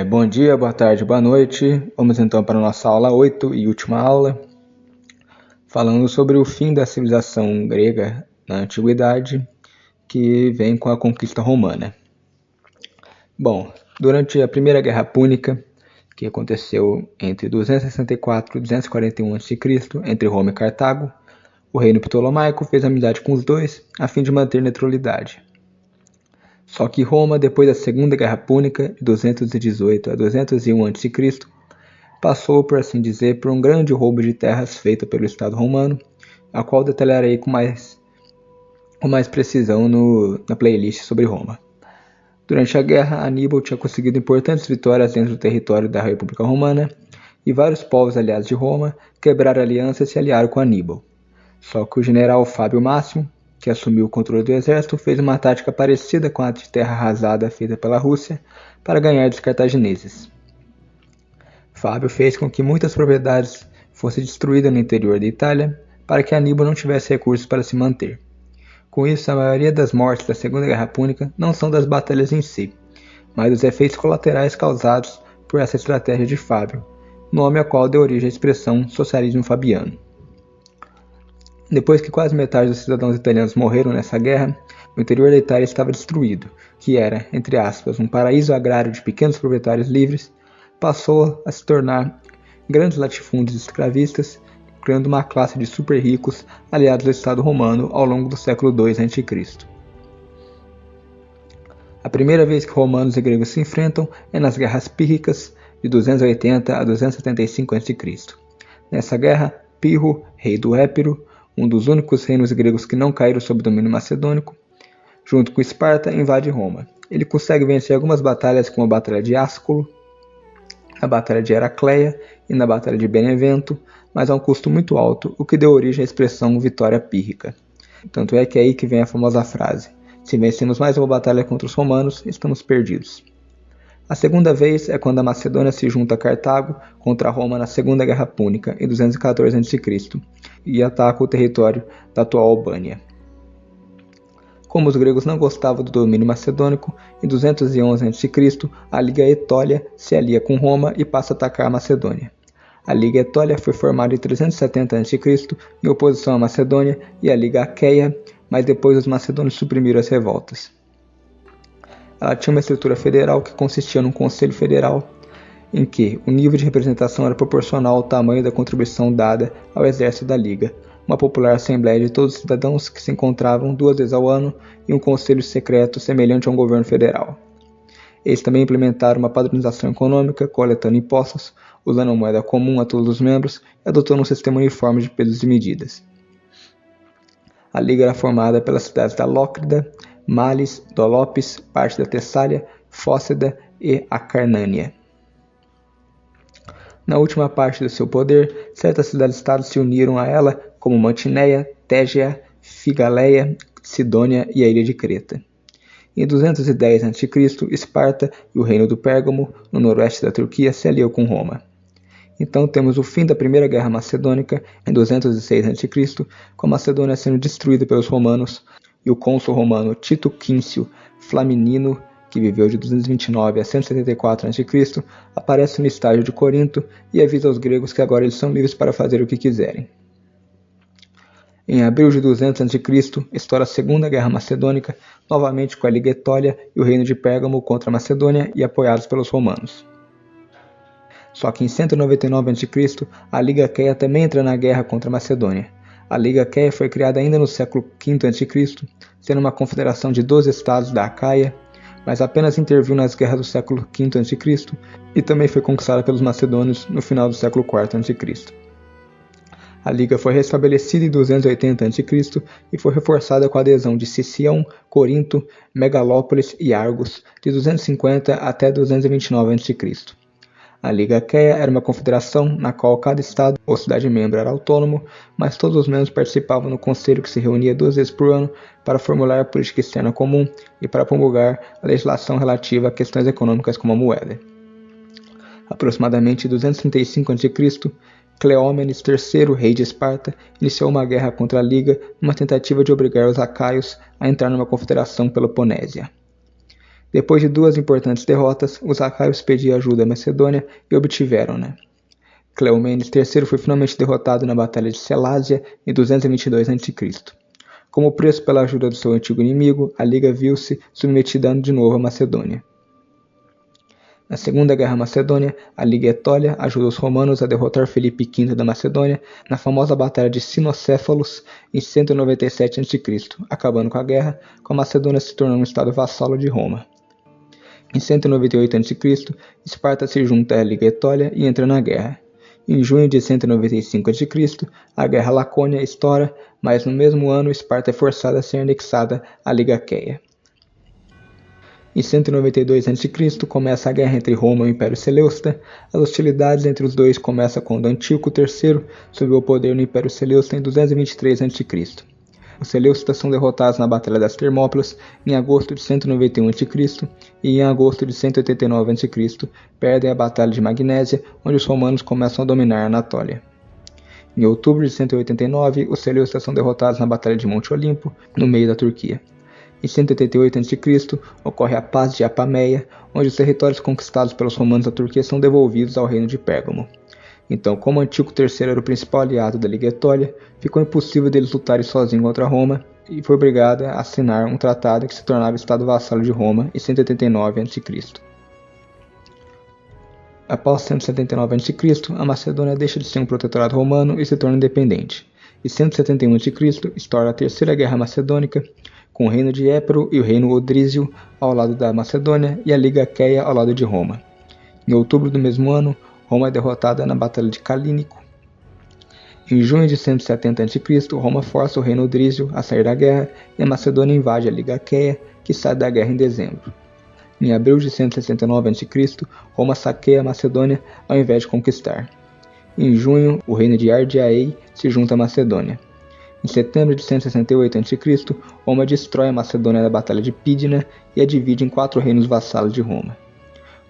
Bom dia, boa tarde, boa noite. Vamos então para a nossa aula 8 e última aula, falando sobre o fim da civilização grega na Antiguidade, que vem com a conquista romana. Bom, durante a Primeira Guerra Púnica, que aconteceu entre 264 e 241 a.C., entre Roma e Cartago, o reino ptolomaico fez amizade com os dois, a fim de manter neutralidade. Só que Roma, depois da Segunda Guerra Púnica, de 218 a 201 a.C., passou, por assim dizer, por um grande roubo de terras feito pelo Estado romano, a qual detalharei com mais precisão na playlist sobre Roma. Durante a guerra, Aníbal tinha conseguido importantes vitórias dentro do território da República Romana, e vários povos aliados de Roma quebraram aliança e se aliaram com Aníbal. Só que o general Fábio Máximo, que assumiu o controle do exército, fez uma tática parecida com a de terra arrasada feita pela Rússia para ganhar dos cartagineses. Fábio fez com que muitas propriedades fossem destruídas no interior da Itália para que Aníbal não tivesse recursos para se manter. Com isso, a maioria das mortes da Segunda Guerra Púnica não são das batalhas em si, mas dos efeitos colaterais causados por essa estratégia de Fábio, nome ao qual deu origem à expressão socialismo fabiano. Depois que quase metade dos cidadãos italianos morreram nessa guerra, o interior da Itália estava destruído, que era, entre aspas, um paraíso agrário de pequenos proprietários livres, passou a se tornar grandes latifúndios escravistas, criando uma classe de super ricos aliados ao Estado romano ao longo do século II a.C. A primeira vez que romanos e gregos se enfrentam é nas Guerras Pírricas, de 280 a 275 a.C. Nessa guerra, Pirro, rei do Épiro, um dos únicos reinos gregos que não caíram sob domínio macedônico, junto com Esparta, invade Roma. Ele consegue vencer algumas batalhas, como a Batalha de Asculo, a Batalha de Heracleia e na Batalha de Benevento, mas a um custo muito alto, o que deu origem à expressão vitória pírrica. Tanto é que é aí que vem a famosa frase: se vencemos mais uma batalha contra os romanos, estamos perdidos. A segunda vez é quando a Macedônia se junta a Cartago contra Roma na Segunda Guerra Púnica, em 214 a.C., e ataca o território da atual Albânia. Como os gregos não gostavam do domínio macedônico, em 211 a.C., a Liga Etólia se alia com Roma e passa a atacar a Macedônia. A Liga Etólia foi formada em 370 a.C. em oposição à Macedônia e à Liga Aqueia, mas depois os macedônios suprimiram as revoltas. Ela tinha uma estrutura federal que consistia num conselho federal, em que o nível de representação era proporcional ao tamanho da contribuição dada ao exército da Liga, uma popular assembleia de todos os cidadãos que se encontravam 2 vezes ao ano e um conselho secreto semelhante a um governo federal. Eles também implementaram uma padronização econômica, coletando impostos, usando uma moeda comum a todos os membros e adotando um sistema uniforme de pesos e medidas. A Liga era formada pelas cidades da Lócrida, Males, Dolopes, parte da Tessália, Fócida e Acarnânia. Na última parte do seu poder, certas cidades-estados se uniram a ela, como Mantineia, Tégea, Figaleia, Sidônia e a ilha de Creta. Em 210 a.C., Esparta e o reino do Pérgamo, no noroeste da Turquia, se aliou com Roma. Então temos o fim da Primeira Guerra Macedônica, em 206 a.C., com a Macedônia sendo destruída pelos romanos, e o cônsul romano Tito Quíncio Flaminino, que viveu de 229 a 174 a.C., aparece no estágio de Corinto e avisa aos gregos que agora eles são livres para fazer o que quiserem. Em abril de 200 a.C., estoura a Segunda Guerra Macedônica, novamente com a Liga Etólia e o reino de Pérgamo contra a Macedônia e apoiados pelos romanos. Só que em 199 a.C., a Liga Aqueia também entra na guerra contra a Macedônia. A Liga Aqueia foi criada ainda no século V a.C., sendo uma confederação de 12 estados da Acaia, mas apenas interviu nas guerras do século V a.C. e também foi conquistada pelos macedônios no final do século IV a.C. A Liga foi restabelecida em 280 a.C. e foi reforçada com a adesão de Sição, Corinto, Megalópolis e Argos, de 250 até 229 a.C. A Liga Aqueia era uma confederação na qual cada estado ou cidade-membro era autônomo, mas todos os membros participavam no conselho que se reunia 2 vezes por ano para formular a política externa comum e para promulgar a legislação relativa a questões econômicas como a moeda. Aproximadamente em 235 a.C., Cleómenes III, rei de Esparta, iniciou uma guerra contra a Liga numa tentativa de obrigar os acaios a entrar numa confederação peloponésia. Depois de 2 importantes derrotas, os acaios pediam ajuda à Macedônia e obtiveram-na. Cleomenes III foi finalmente derrotado na Batalha de Selásia em 222 a.C. Como preço pela ajuda do seu antigo inimigo, a Liga viu-se submetida de novo à Macedônia. Na Segunda Guerra Macedônia, a Liga Etólia ajudou os romanos a derrotar Felipe V da Macedônia na famosa Batalha de Cinocéfalos em 197 a.C., acabando com a guerra, com a Macedônia se tornando um estado vassalo de Roma. Em 198 a.C., Esparta se junta à Liga Etólia e entra na guerra. Em junho de 195 a.C., a Guerra Lacônia estoura, mas no mesmo ano Esparta é forçada a ser anexada à Liga Aqueia. Em 192 a.C., começa a guerra entre Roma e o Império Seleucida. As hostilidades entre os dois começam quando Antíoco III subiu ao poder no Império Seleucida em 223 a.C. Os Seleucidas são derrotados na Batalha das Termópilas em agosto de 191 a.C. e em agosto de 189 a.C. perdem a Batalha de Magnésia, onde os romanos começam a dominar a Anatólia. Em outubro de 189, os Seleucidas são derrotados na Batalha de Monte Olimpo, no meio da Turquia. Em 188 a.C., ocorre a Paz de Apameia, onde os territórios conquistados pelos romanos da Turquia são devolvidos ao reino de Pérgamo. Então, como Antíoco III era o principal aliado da Liga Etólia, ficou impossível deles lutarem sozinhos contra Roma e foi obrigado a assinar um tratado que se tornava estado vassalo de Roma em 189 a.C. Após 179 a.C., a Macedônia deixa de ser um protetorado romano e se torna independente. Em 171 a.C., estoura a Terceira Guerra Macedônica, com o reino de Épiro e o reino Odrísio ao lado da Macedônia e a Liga Aqueia ao lado de Roma. Em outubro do mesmo ano, Roma é derrotada na Batalha de Calínico. Em junho de 170 a.C., Roma força o reino Odrísio a sair da guerra e a Macedônia invade a Liga Aqueia, que sai da guerra em dezembro. Em abril de 169 a.C., Roma saqueia a Macedônia ao invés de conquistar. Em junho, o reino de Ardiaei se junta à Macedônia. Em setembro de 168 a.C., Roma destrói a Macedônia na Batalha de Pídina e a divide em 4 reinos vassalos de Roma.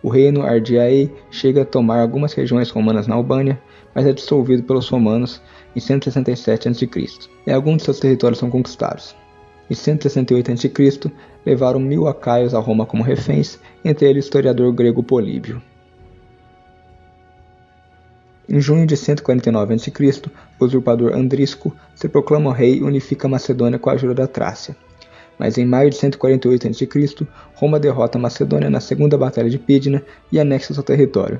O reino Ardiaei chega a tomar algumas regiões romanas na Albânia, mas é dissolvido pelos romanos em 167 a.C. e alguns de seus territórios são conquistados. Em 168 a.C., levaram 1000 acaios a Roma como reféns, entre eles o historiador grego Políbio. Em junho de 149 a.C., o usurpador Andrisco se proclama rei e unifica a Macedônia com a ajuda da Trácia. Mas em maio de 148 a.C., Roma derrota a Macedônia na Segunda Batalha de Pídina e anexa seu território.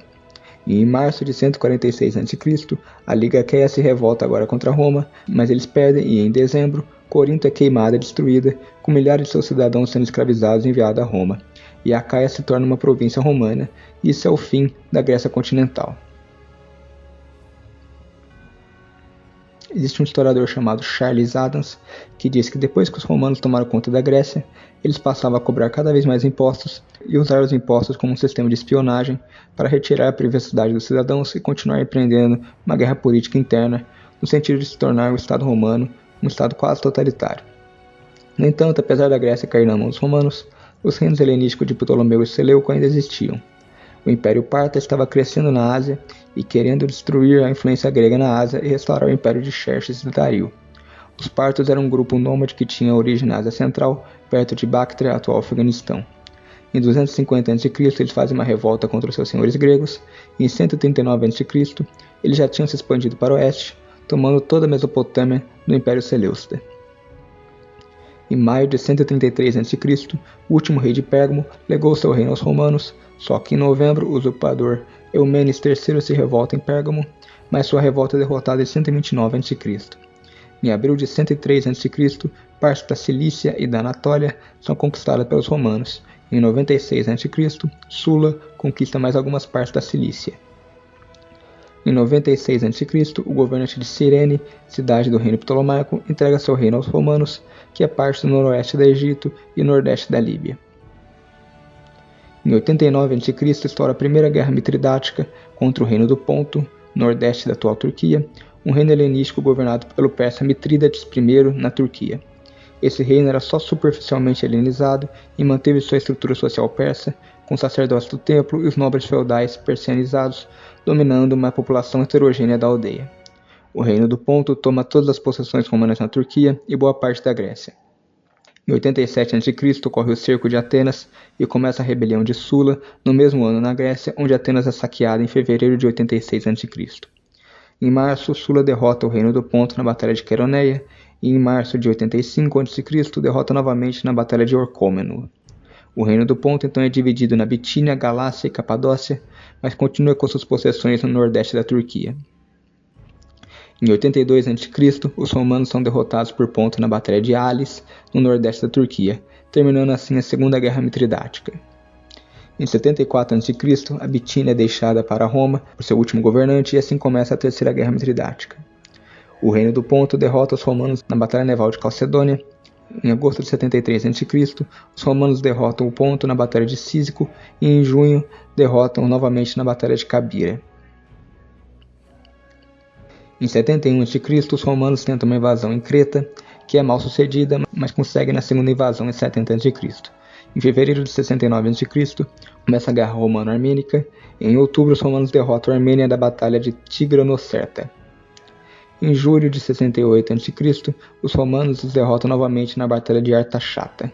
E em março de 146 a.C., a Liga Aqueia se revolta agora contra Roma, mas eles perdem e em dezembro, Corinto é queimada e destruída, com milhares de seus cidadãos sendo escravizados e enviados a Roma, e a Acaia se torna uma província romana, e isso é o fim da Grécia continental. Existe um historiador chamado Charles Adams que diz que depois que os romanos tomaram conta da Grécia, eles passavam a cobrar cada vez mais impostos e usar os impostos como um sistema de espionagem para retirar a privacidade dos cidadãos e continuar empreendendo uma guerra política interna no sentido de se tornar o Estado romano um Estado quase totalitário. No entanto, apesar da Grécia cair na mão dos romanos, os reinos helenísticos de Ptolomeu e Seleuco ainda existiam. O Império Parta estava crescendo na Ásia e querendo destruir a influência grega na Ásia e restaurar o Império de Xerxes e Dario. Os partos eram um grupo nômade que tinha origem na Ásia Central, perto de Bactria, atual Afeganistão. Em 250 a.C., eles fazem uma revolta contra os seus senhores gregos, e em 139 a.C., eles já tinham se expandido para o oeste, tomando toda a Mesopotâmia do Império Seleucida. Em maio de 133 a.C., o último rei de Pérgamo legou seu reino aos romanos, só que em novembro o usurpador Eumenes III se revolta em Pérgamo, mas sua revolta é derrotada em 129 a.C. Em abril de 103 a.C., partes da Cilícia e da Anatólia são conquistadas pelos romanos. Em 96 a.C., Sula conquista mais algumas partes da Cilícia. Em 96 a.C., o governante de Cirene, cidade do reino ptolomaico, entrega seu reino aos romanos, que é parte do noroeste do Egito e nordeste da Líbia. Em 89 a.C., estoura a Primeira Guerra Mitridática contra o reino do Ponto, nordeste da atual Turquia, um reino helenístico governado pelo persa Mitrídates I na Turquia. Esse reino era só superficialmente helenizado e manteve sua estrutura social persa, com o sacerdócio do templo e os nobres feudais persianizados, dominando uma população heterogênea da aldeia. O reino do Ponto toma todas as possessões romanas na Turquia e boa parte da Grécia. Em 87 a.C. ocorre o cerco de Atenas e começa a rebelião de Sula, no mesmo ano na Grécia, onde Atenas é saqueada em fevereiro de 86 a.C. Em março, Sula derrota o reino do Ponto na Batalha de Queroneia, e em março de 85 a.C. derrota novamente na Batalha de Orcômeno. O reino do Ponto então é dividido na Bitínia, Galácia e Capadócia, mas continua com suas possessões no nordeste da Turquia. Em 82 a.C., os romanos são derrotados por Ponto na Batalha de Alis, no nordeste da Turquia, terminando assim a Segunda Guerra Mitridática. Em 74 a.C., a Bitínia é deixada para Roma por seu último governante e assim começa a Terceira Guerra Mitridática. O reino do Ponto derrota os romanos na Batalha Naval de Calcedônia. Em agosto de 73 a.C., os romanos derrotam o Ponto na Batalha de Císico e em junho derrotam novamente na Batalha de Cabira. Em 71 a.C., os romanos tentam uma invasão em Creta, que é mal sucedida, mas conseguem na segunda invasão em 70 a.C. Em fevereiro de 69 a.C., começa a Guerra Romano-Armênica e em outubro os romanos derrotam a Armênia da Batalha de Tigranocerta. Em julho de 68 a.C., os romanos os derrotam novamente na Batalha de Artachata.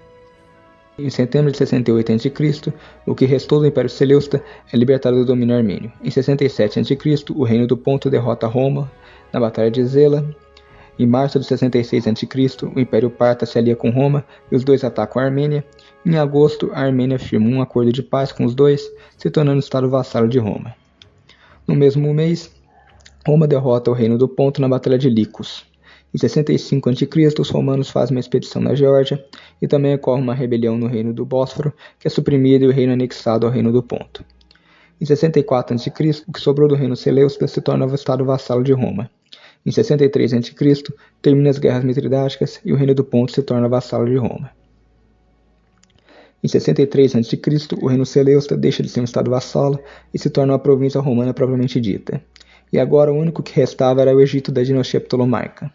Em setembro de 68 a.C., o que restou do Império Seleucida é libertado do domínio armênio. Em 67 a.C., o reino do Ponto derrota Roma na Batalha de Zela. Em março de 66 a.C., o Império Parta se alia com Roma e os dois atacam a Armênia. Em agosto, a Armênia firma um acordo de paz com os dois, se tornando estado vassalo de Roma. No mesmo mês, Roma derrota o reino do Ponto na Batalha de Licos. Em 65 a.C., os romanos fazem uma expedição na Geórgia e também ocorre uma rebelião no reino do Bósforo, que é suprimida e o reino anexado ao reino do Ponto. Em 64 a.C., o que sobrou do reino Seleucida se torna o estado vassalo de Roma. Em 63 a.C., termina as guerras mitridáticas e o reino do Ponto se torna vassalo de Roma. Em 63 a.C., o reino Seleucida deixa de ser um estado vassalo e se torna uma província romana propriamente dita. E agora o único que restava era o Egito da dinastia Ptolomaica.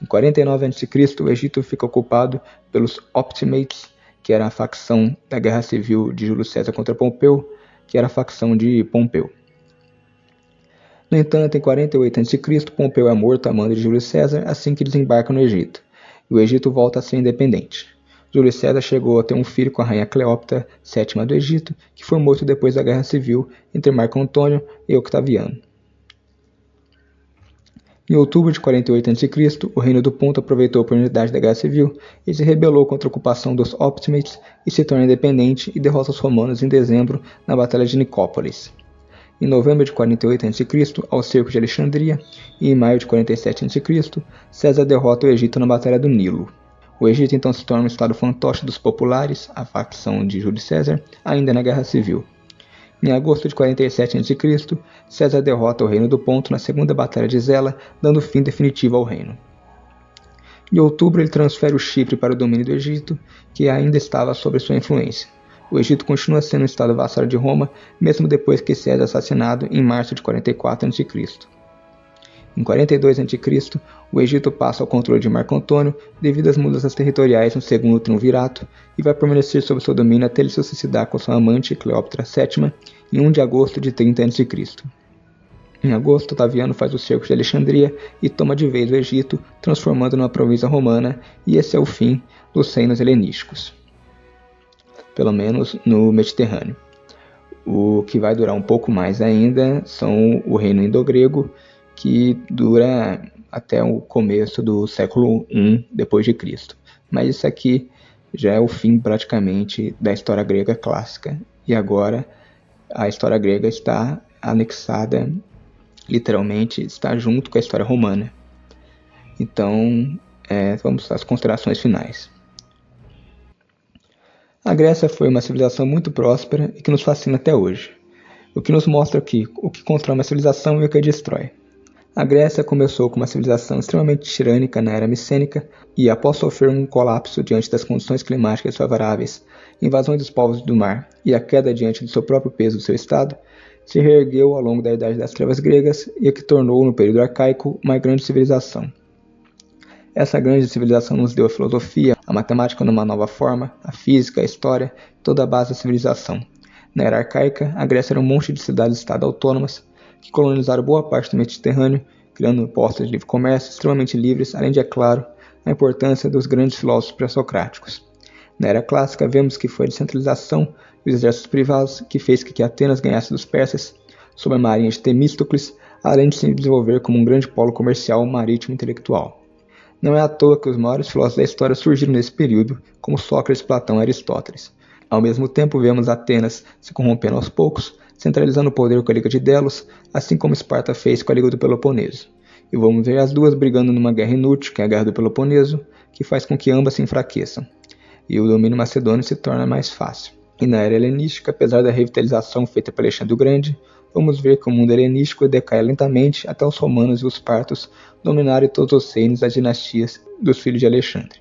Em 49 a.C., o Egito fica ocupado pelos Optimates, que era a facção da guerra civil de Júlio César contra Pompeu, que era a facção de Pompeu. No entanto, em 48 a.C., Pompeu é morto a mando de Júlio César assim que desembarca no Egito, e o Egito volta a ser independente. Júlio César chegou a ter um filho com a rainha Cleópatra VII do Egito, que foi morto depois da guerra civil entre Marco Antônio e Octaviano. Em outubro de 48 a.C., o reino do Ponto aproveitou a oportunidade da guerra civil e se rebelou contra a ocupação dos Optimates e se torna independente e derrota os romanos em dezembro na Batalha de Nicópolis. Em novembro de 48 a.C., ao cerco de Alexandria, e em maio de 47 a.C., César derrota o Egito na Batalha do Nilo. O Egito então se torna um estado fantoche dos populares, a facção de Júlio César, ainda na Guerra Civil. Em agosto de 47 a.C., César derrota o reino do Ponto na segunda Batalha de Zela, dando fim definitivo ao reino. Em outubro ele transfere o Chipre para o domínio do Egito, que ainda estava sob sua influência. O Egito continua sendo um estado vassalo de Roma, mesmo depois que César é assassinado em março de 44 a.C. Em 42 a.C., o Egito passa ao controle de Marco Antônio devido às mudanças territoriais no segundo triunvirato e vai permanecer sob seu domínio até ele se suicidar com sua amante Cleópatra VII em 1 de agosto de 30 a.C. Em agosto, Otaviano faz o cerco de Alexandria e toma de vez o Egito, transformando numa província romana, e esse é o fim dos reinos helenísticos, pelo menos no Mediterrâneo. O que vai durar um pouco mais ainda são o reino indo-grego, que dura até o começo do século I d.C. Mas isso aqui já é o fim praticamente da história grega clássica. E agora a história grega está anexada, literalmente está junto com a história romana. Então, vamos às considerações finais. A Grécia foi uma civilização muito próspera e que nos fascina até hoje. O que nos mostra que o que constrói uma civilização e o que a destrói. A Grécia começou com uma civilização extremamente tirânica na era micênica e, após sofrer um colapso diante das condições climáticas favoráveis, invasões dos povos do mar e a queda diante do seu próprio peso do seu estado, se reergueu ao longo da Idade das Trevas gregas e o que tornou, no período arcaico, uma grande civilização. Essa grande civilização nos deu a filosofia, a matemática numa nova forma, a física, a história, toda a base da civilização. Na era arcaica, a Grécia era um monte de cidades-estado autônomas, que colonizaram boa parte do Mediterrâneo, criando postos de livre comércio extremamente livres, além de, é claro, a importância dos grandes filósofos pré-socráticos. Na era clássica, vemos que foi a descentralização e os exércitos privados que fez que Atenas ganhasse dos persas, sob a marinha de Temístocles, além de se desenvolver como um grande polo comercial, marítimo e intelectual. Não é à toa que os maiores filósofos da história surgiram nesse período, como Sócrates, Platão e Aristóteles. Ao mesmo tempo, vemos Atenas se corrompendo aos poucos, centralizando o poder com a Liga de Delos, assim como Esparta fez com a Liga do Peloponeso. E vamos ver as duas brigando numa guerra inútil, que é a Guerra do Peloponeso, que faz com que ambas se enfraqueçam, e o domínio macedônio se torna mais fácil. E na era helenística, apesar da revitalização feita por Alexandre o Grande, vamos ver que o mundo helenístico decai lentamente até os romanos e os partos dominarem todos os reinos das dinastias dos filhos de Alexandre.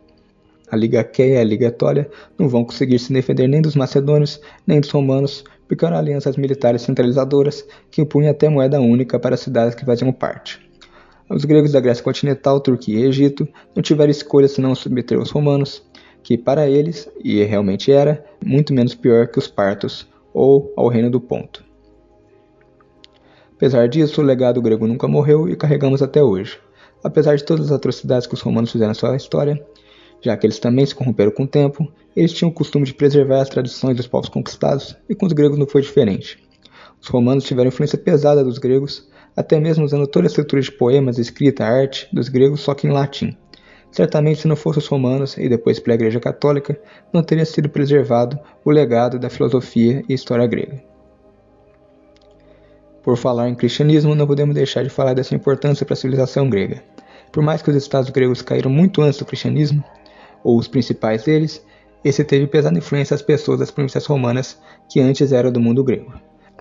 A Liga Aqueia e a Liga Etólia não vão conseguir se defender nem dos macedônios, nem dos romanos, porque eram alianças militares centralizadoras que impunham até moeda única para as cidades que faziam parte. Os gregos da Grécia continental, Turquia e Egito não tiveram escolha senão submeter os romanos, que para eles, e realmente era, muito menos pior que os partos ou ao reino do Ponto. Apesar disso, o legado grego nunca morreu e carregamos até hoje. Apesar de todas as atrocidades que os romanos fizeram na sua história, já que eles também se corromperam com o tempo, eles tinham o costume de preservar as tradições dos povos conquistados, e com os gregos não foi diferente. Os romanos tiveram influência pesada dos gregos, até mesmo usando toda a estrutura de poemas, escrita, arte dos gregos, só que em latim. Certamente, se não fossem os romanos, e depois pela Igreja Católica, não teria sido preservado o legado da filosofia e história grega. Por falar em cristianismo, não podemos deixar de falar dessa importância para a civilização grega. Por mais que os estados gregos caíram muito antes do cristianismo, ou os principais deles, esse teve pesada influência às pessoas das províncias romanas que antes eram do mundo grego.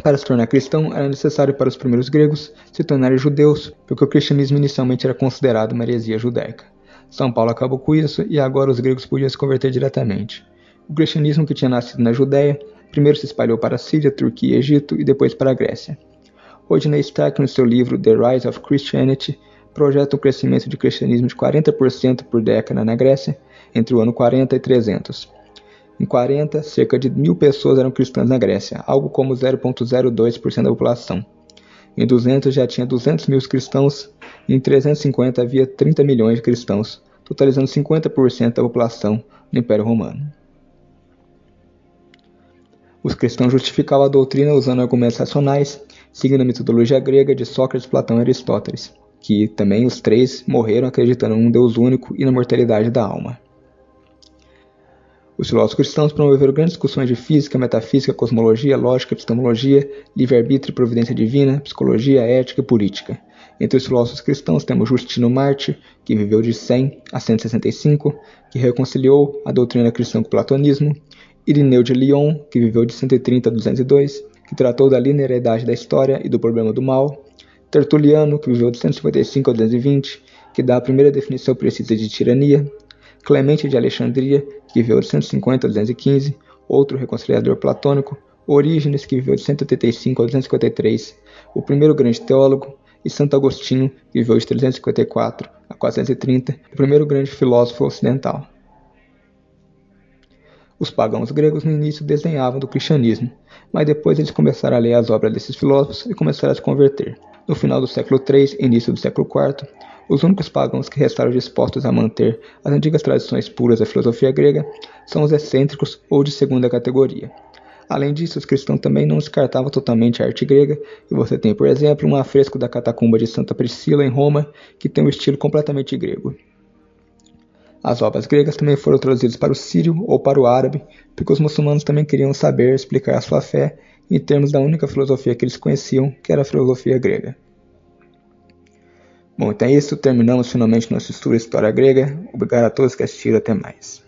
Para se tornar cristão, era necessário para os primeiros gregos se tornarem judeus, porque o cristianismo inicialmente era considerado uma heresia judaica. São Paulo acabou com isso e agora os gregos podiam se converter diretamente. O cristianismo, que tinha nascido na Judéia, primeiro se espalhou para a Síria, Turquia e Egito e depois para a Grécia. Rodney Stark, no seu livro The Rise of Christianity, projeta um crescimento de cristianismo de 40% por década na Grécia, entre o ano 40 e 300. Em 40, cerca de 1.000 pessoas eram cristãs na Grécia, algo como 0,02% da população. Em 200 já tinha 200 mil cristãos e em 350 havia 30 milhões de cristãos, totalizando 50% da população no Império Romano. Os cristãos justificavam a doutrina usando argumentos racionais, seguindo a metodologia grega de Sócrates, Platão e Aristóteles, que também os três morreram acreditando em um Deus único e na mortalidade da alma. Os filósofos cristãos promoveram grandes discussões de física, metafísica, cosmologia, lógica, epistemologia, livre-arbítrio e providência divina, psicologia, ética e política. Entre os filósofos cristãos temos Justino Mártir, que viveu de 100 a 165, que reconciliou a doutrina cristã com o platonismo, Irineu de Lyon, que viveu de 130 a 202, que tratou da linearidade da história e do problema do mal, Tertuliano, que viveu de 155 a 220, que dá a primeira definição precisa de tirania, Clemente de Alexandria, que viveu de 150 a 215, outro reconciliador platônico, Orígenes, que viveu de 185 a 253, o primeiro grande teólogo, e Santo Agostinho, que viveu de 354 a 430, o primeiro grande filósofo ocidental. Os pagãos gregos no início desdenhavam do cristianismo, mas depois eles começaram a ler as obras desses filósofos e começaram a se converter. No final do século III e início do século IV, os únicos pagãos que restaram dispostos a manter as antigas tradições puras da filosofia grega são os excêntricos ou de segunda categoria. Além disso, os cristãos também não descartavam totalmente a arte grega, e você tem, por exemplo, um afresco da catacumba de Santa Priscila em Roma, que tem um estilo completamente grego. As obras gregas também foram traduzidas para o sírio ou para o árabe, porque os muçulmanos também queriam saber explicar a sua fé em termos da única filosofia que eles conheciam, que era a filosofia grega. Bom, então é isso, terminamos finalmente nosso estudo de história grega. Obrigado a todos que assistiram, até mais.